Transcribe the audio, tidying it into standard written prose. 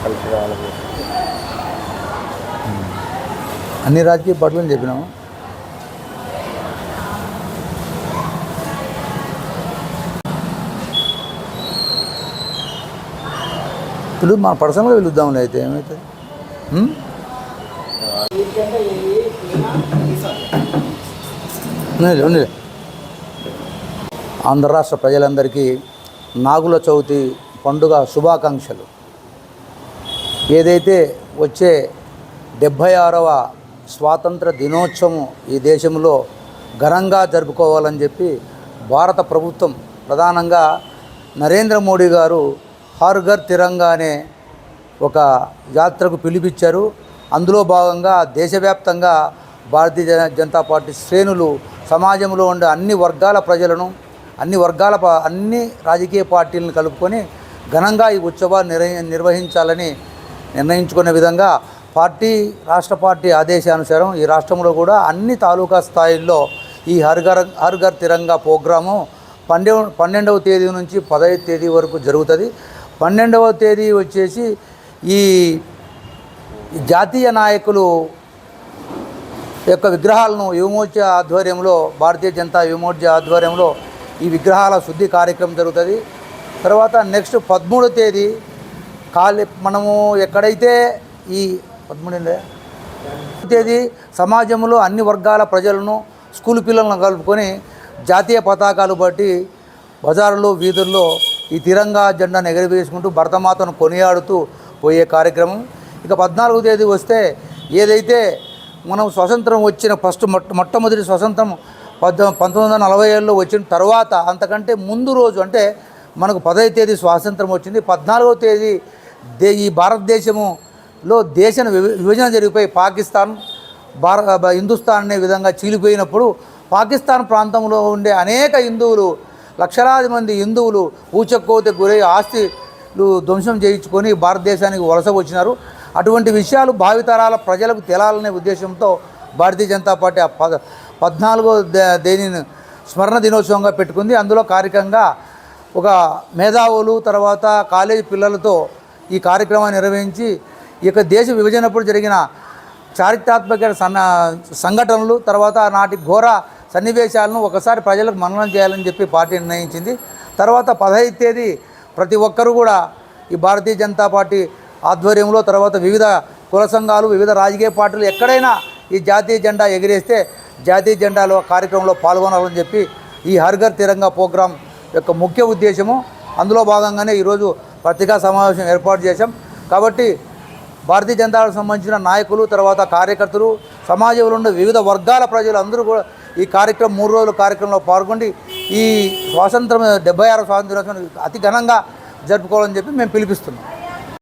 కలిసి రావాలని. అన్ని రాజకీయ పార్టీలను చెప్పినాము. పిలుపు మన పర్సనల్గా పిలుద్దాంలే, అయితే ఏమవుతుంది. ఉంది. ఆంధ్ర రాష్ట్ర ప్రజలందరికీ నాగుల చవితి పండుగ శుభాకాంక్షలు. ఏదైతే వచ్చే 76వ స్వాతంత్ర దినోత్సవం ఈ దేశంలో ఘనంగా జరుపుకోవాలని చెప్పి భారత ప్రభుత్వం ప్రధానంగా నరేంద్ర మోడీ గారు హర్ ఘర్ తిరంగా అనే ఒక యాత్రకు పిలిపించారు. అందులో భాగంగా దేశవ్యాప్తంగా భారతీయ జనతా పార్టీ శ్రేణులు సమాజంలో ఉండే అన్ని వర్గాల ప్రజలను, అన్ని రాజకీయ పార్టీలను కలుపుకొని ఘనంగా ఈ ఉత్సవాన్ని నిర్వహించాలని నిర్ణయించుకునే విధంగా రాష్ట్ర పార్టీ ఆదేశానుసారం ఈ రాష్ట్రంలో కూడా అన్ని తాలూకా స్థాయిల్లో ఈ హర్ ఘర్ తిరంగా ప్రోగ్రాము 12వ తేదీ నుంచి 15వ తేదీ వరకు జరుగుతుంది. 12వ తేదీ వచ్చేసి ఈ జాతీయ నాయకులు యొక్క విగ్రహాలను యువమోర్చా ఆధ్వర్యంలో, భారతీయ జనతా యువమోర్చా ఆధ్వర్యంలో ఈ విగ్రహాల శుద్ధి కార్యక్రమం జరుగుతుంది. తర్వాత నెక్స్ట్ 13వ తేదీ మనము ఎక్కడైతే ఈ 13వ తేదీ సమాజంలో అన్ని వర్గాల ప్రజలను, స్కూల్ పిల్లలను కలుపుకొని జాతీయ పతాకాలు బట్టి బజారులో, వీధుల్లో ఈ తిరంగా జెండాను ఎగరవేసుకుంటూ భరతమాతను కొనియాడుతూ పోయే కార్యక్రమం. ఇక 14వ తేదీ వస్తే ఏదైతే మనం స్వతంత్రం వచ్చిన మొట్టమొదటి స్వతంత్రం 1947లో వచ్చిన తర్వాత అంతకంటే ముందు రోజు అంటే మనకు 10వ తేదీ స్వాతంత్రం వచ్చింది. 14వ తేదీ ఈ భారతదేశంలో విభజన జరిగిపోయి పాకిస్తాన్ హిందుస్థాన్ అనే విధంగా చీలిపోయినప్పుడు పాకిస్తాన్ ప్రాంతంలో ఉండే అనేక హిందువులు, లక్షలాది మంది హిందువులు ఊచకోతకు గురై ఆస్తులు ధ్వంసం చేయించుకొని భారతదేశానికి వలస వచ్చినారు. అటువంటి విషయాలు భావితరాల ప్రజలకు తెలాలనే ఉద్దేశంతో భారతీయ జనతా పార్టీ 14వ తేదీని స్మరణ దినోత్సవంగా పెట్టుకుంది. అందులో కార్యక్రమంగా ఒక మేధావులు, తర్వాత కాలేజీ పిల్లలతో ఈ కార్యక్రమాన్ని నిర్వహించి ఈ యొక్క దేశ విభజనప్పుడు జరిగిన చారిత్రాత్మక సంఘటనలు, తర్వాత నాటి ఘోర సన్నివేశాలను ఒకసారి ప్రజలకు మననం చేయాలని చెప్పి పార్టీ నిర్ణయించింది. తర్వాత 15వ తేదీ ప్రతి ఒక్కరూ కూడా ఈ భారతీయ జనతా పార్టీ ఆధ్వర్యంలో, తర్వాత వివిధ కుల సంఘాలు, వివిధ రాజకీయ పార్టీలు ఎక్కడైనా ఈ జాతీయ జెండా ఎగిరేస్తే జాతీయ జెండాలో కార్యక్రమంలో పాల్గొనాలని చెప్పి ఈ హర్ ఘర్ తిరంగా ప్రోగ్రాం యొక్క ముఖ్య ఉద్దేశము. అందులో భాగంగానే ఈరోజు పత్రికా సమావేశం ఏర్పాటు చేశాం. కాబట్టి భారతీయ జనతాకు సంబంధించిన నాయకులు, తర్వాత కార్యకర్తలు, సమాజంలో ఉండే వివిధ వర్గాల ప్రజలు అందరూ కూడా ఈ కార్యక్రమం 3 రోజుల కార్యక్రమంలో పాల్గొని ఈ 76వ స్వాతంత్ర దినోత్సవాన్ని అతి ఘనంగా జరుపుకోవాలని చెప్పి మేము పిలిపిస్తున్నాం.